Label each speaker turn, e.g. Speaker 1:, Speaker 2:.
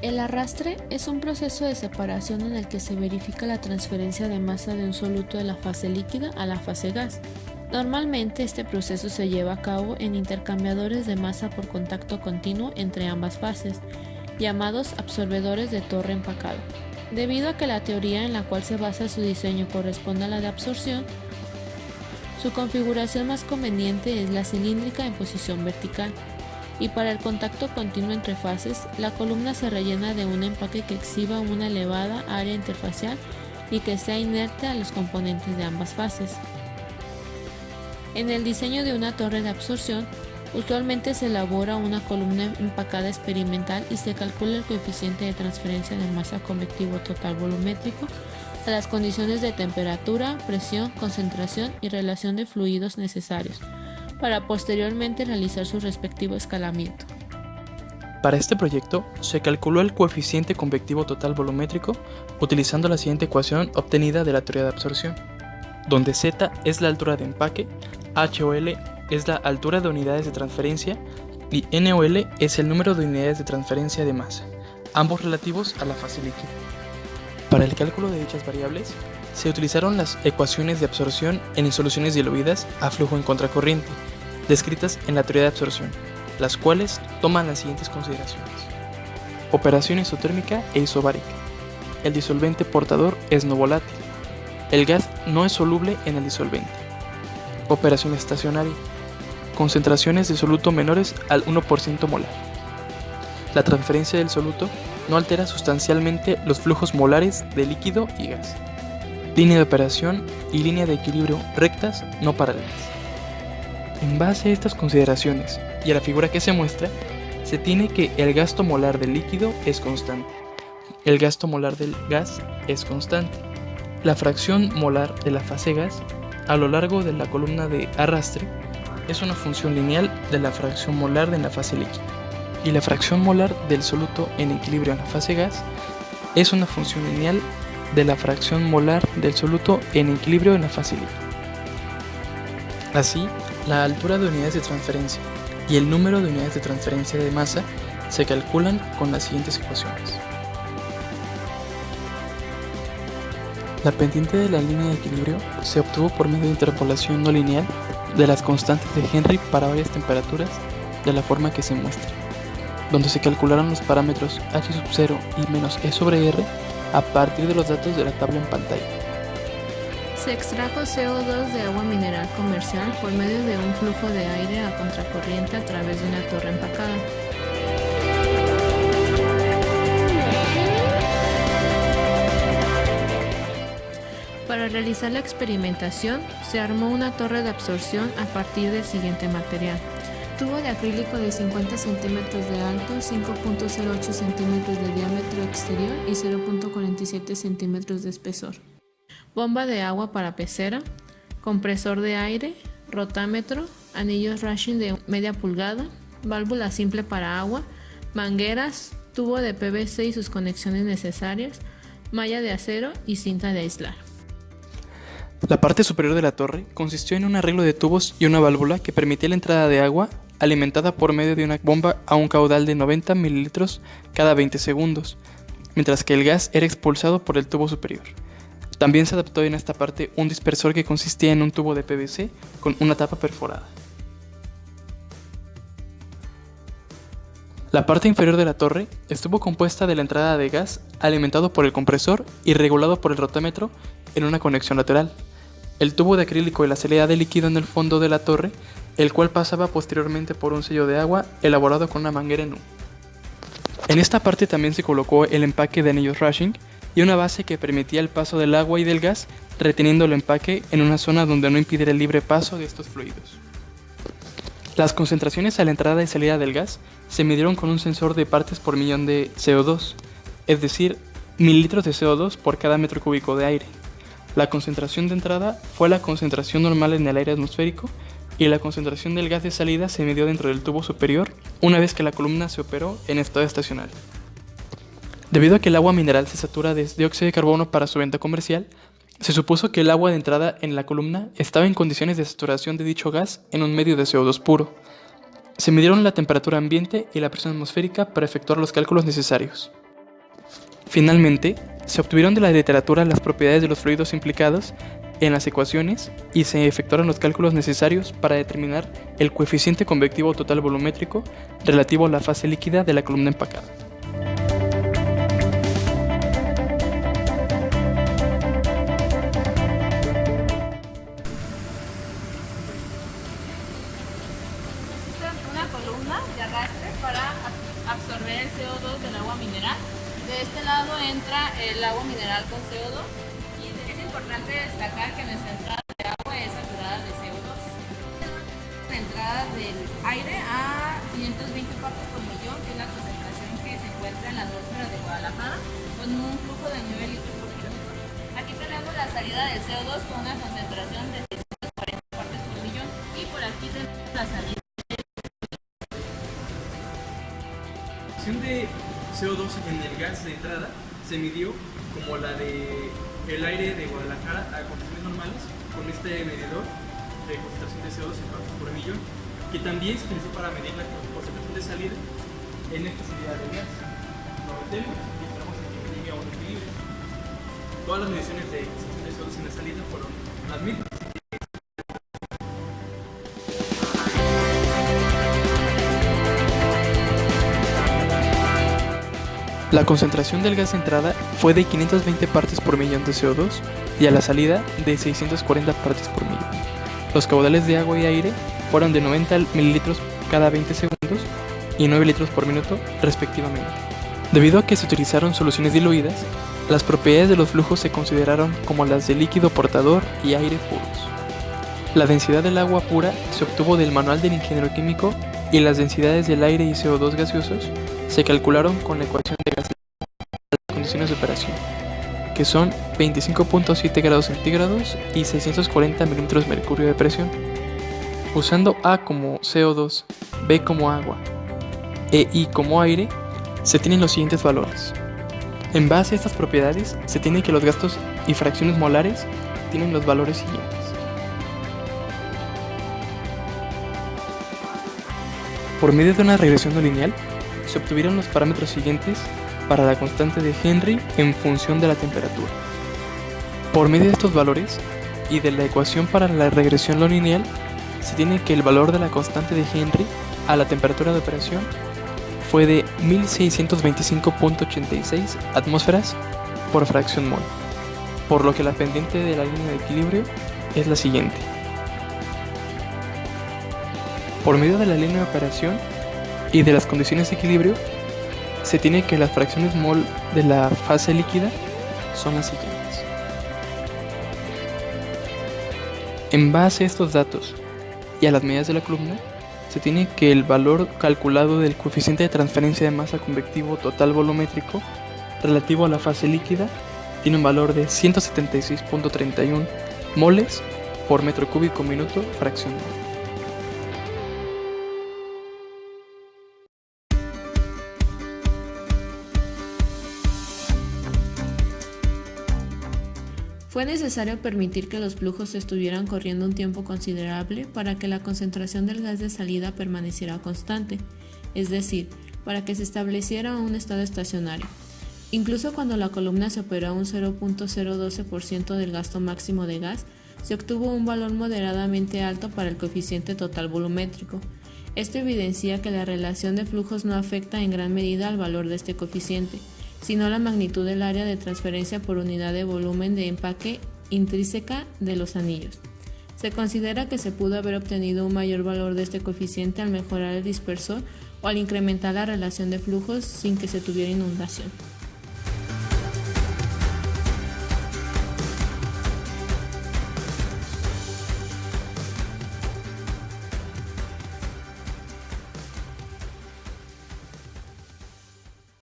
Speaker 1: El arrastre es un proceso de separación en el que se verifica la transferencia de masa de un soluto de la fase líquida a la fase gas. Normalmente este proceso se lleva a cabo en intercambiadores de masa por contacto continuo entre ambas fases, llamados absorbedores de torre empacado. Debido a que la teoría en la cual se basa su diseño corresponde a la de absorción, su configuración más conveniente es la cilíndrica en posición vertical, y para el contacto continuo entre fases, la columna se rellena de un empaque que exhiba una elevada área interfacial y que sea inerte a los componentes de ambas fases. En el diseño de una torre de absorción, usualmente se elabora una columna empacada experimental y se calcula el coeficiente de transferencia de masa convectivo total volumétrico a las condiciones de temperatura, presión, concentración y relación de fluidos necesarios, para posteriormente realizar su respectivo escalamiento.
Speaker 2: Para este proyecto, se calculó el coeficiente convectivo total volumétrico utilizando la siguiente ecuación obtenida de la teoría de absorción, donde Z es la altura de empaque, HOL es la altura de unidades de transferencia y NOL es el número de unidades de transferencia de masa, ambos relativos a la fase líquida. Para el cálculo de dichas variables, se utilizaron las ecuaciones de absorción en soluciones diluidas a flujo en contracorriente, descritas en la teoría de absorción, las cuales toman las siguientes consideraciones. Operación isotérmica e isobárica. El disolvente portador es no volátil. El gas no es soluble en el disolvente. Operación estacionaria. Concentraciones de soluto menores al 1% molar. La transferencia del soluto no altera sustancialmente los flujos molares de líquido y gas. Línea de operación y línea de equilibrio rectas, no paralelas. En base a estas consideraciones y a la figura que se muestra, se tiene que el gasto molar del líquido es constante. El gasto molar del gas es constante. La fracción molar de la fase gas a lo largo de la columna de arrastre es una función lineal de la fracción molar de la fase líquida. Y la fracción molar del soluto en equilibrio en la fase gas es una función lineal de la fracción molar del soluto en equilibrio en la fase líquida. Así, la altura de unidades de transferencia y el número de unidades de transferencia de masa se calculan con las siguientes ecuaciones. La pendiente de la línea de equilibrio se obtuvo por medio de interpolación no lineal de las constantes de Henry para varias temperaturas de la forma que se muestra, donde se calcularon los parámetros h0 y menos e sobre r a partir de los datos de la tabla en pantalla.
Speaker 1: Se extrajo CO2 de agua mineral comercial por medio de un flujo de aire a contracorriente a través de una torre empacada. Para realizar la experimentación, se armó una torre de absorción a partir del siguiente material: tubo de acrílico de 50 centímetros de alto, 5.08 centímetros de diámetro exterior y 0.47 centímetros de espesor. Bomba de agua para pecera, compresor de aire, rotámetro, anillos Rushing de media pulgada, válvula simple para agua, mangueras, tubo de PVC y sus conexiones necesarias, malla de acero y cinta de aislar.
Speaker 2: La parte superior de la torre consistió en un arreglo de tubos y una válvula que permitía la entrada de agua alimentada por medio de una bomba a un caudal de 90 mililitros cada 20 segundos, mientras que el gas era expulsado por el tubo superior. También se adaptó en esta parte un dispersor que consistía en un tubo de PVC con una tapa perforada. La parte inferior de la torre estuvo compuesta de la entrada de gas alimentado por el compresor y regulado por el rotámetro en una conexión lateral, el tubo de acrílico y la salida de líquido en el fondo de la torre, el cual pasaba posteriormente por un sello de agua elaborado con una manguera en U. En esta parte también se colocó el empaque de anillos Rushing y una base que permitía el paso del agua y del gas, reteniendo el empaque en una zona donde no impidiera el libre paso de estos fluidos. Las concentraciones a la entrada y salida del gas se midieron con un sensor de partes por millón de CO2, es decir, mililitros de CO2 por cada metro cúbico de aire. La concentración de entrada fue la concentración normal en el aire atmosférico y la concentración del gas de salida se midió dentro del tubo superior una vez que la columna se operó en estado estacionario. Debido a que el agua mineral se satura de dióxido de carbono para su venta comercial, se supuso que el agua de entrada en la columna estaba en condiciones de saturación de dicho gas en un medio de CO2 puro. Se midieron la temperatura ambiente y la presión atmosférica para efectuar los cálculos necesarios. Finalmente, se obtuvieron de la literatura las propiedades de los fluidos implicados en las ecuaciones y se efectuaron los cálculos necesarios para determinar el coeficiente convectivo total volumétrico relativo a la fase líquida de la columna empacada.
Speaker 1: Una columna de arrastre para absorber el CO2 del agua mineral. De este lado entra el agua mineral con CO2 y es importante destacar que nuestra entrada de agua es saturada de CO2. La entrada del aire a 520 partes por millón, que es la concentración que se encuentra en la atmósfera de Guadalajara, con un flujo de 9 litros por minuto. Aquí tenemos la salida del CO2 con una concentración de 640 partes por millón y por aquí tenemos la salida.
Speaker 2: La concentración de CO2 en el gas de entrada se midió como la de el aire de Guadalajara a condiciones normales con este medidor de concentración de CO2 en partes por millón, que también se utilizó para medir la concentración de salida en esta salida de gas. Lo metemos y esperamos que llegue a un equilibrio. Todas las mediciones de concentración de CO2 en la salida fueron las mismas. La concentración del gas de entrada fue de 520 partes por millón de CO2 y a la salida de 640 partes por millón. Los caudales de agua y aire fueron de 90 mililitros cada 20 segundos y 9 litros por minuto respectivamente. Debido a que se utilizaron soluciones diluidas, las propiedades de los flujos se consideraron como las de líquido portador y aire puros. La densidad del agua pura se obtuvo del manual del ingeniero químico y las densidades del aire y CO2 gaseosos se calcularon con la ecuación de gas a las condiciones de operación, que son 25.7 grados centígrados y 640 milímetros mercurio de presión. Usando A como CO2, B como agua e I como aire, se tienen los siguientes valores. En base a estas propiedades, se tiene que los gastos y fracciones molares tienen los valores siguientes. Por medio de una regresión no lineal, se obtuvieron los parámetros siguientes para la constante de Henry en función de la temperatura. Por medio de estos valores y de la ecuación para la regresión no lineal, se tiene que el valor de la constante de Henry a la temperatura de operación fue de 1625.86 atmósferas por fracción mol, por lo que la pendiente de la línea de equilibrio es la siguiente. Por medio de la línea de operación y de las condiciones de equilibrio, se tiene que las fracciones mol de la fase líquida son las siguientes. En base a estos datos y a las medidas de la columna, se tiene que el valor calculado del coeficiente de transferencia de masa convectivo total volumétrico relativo a la fase líquida tiene un valor de 176.31 moles por metro cúbico minuto fracción mol.
Speaker 1: Fue necesario permitir que los flujos estuvieran corriendo un tiempo considerable para que la concentración del gas de salida permaneciera constante, es decir, para que se estableciera un estado estacionario. Incluso cuando la columna se operó a un 0.012% del gasto máximo de gas, se obtuvo un valor moderadamente alto para el coeficiente total volumétrico. Esto evidencia que la relación de flujos no afecta en gran medida al valor de este coeficiente, sino la magnitud del área de transferencia por unidad de volumen de empaque intrínseca de los anillos. Se considera que se pudo haber obtenido un mayor valor de este coeficiente al mejorar el dispersor o al incrementar la relación de flujos sin que se tuviera inundación.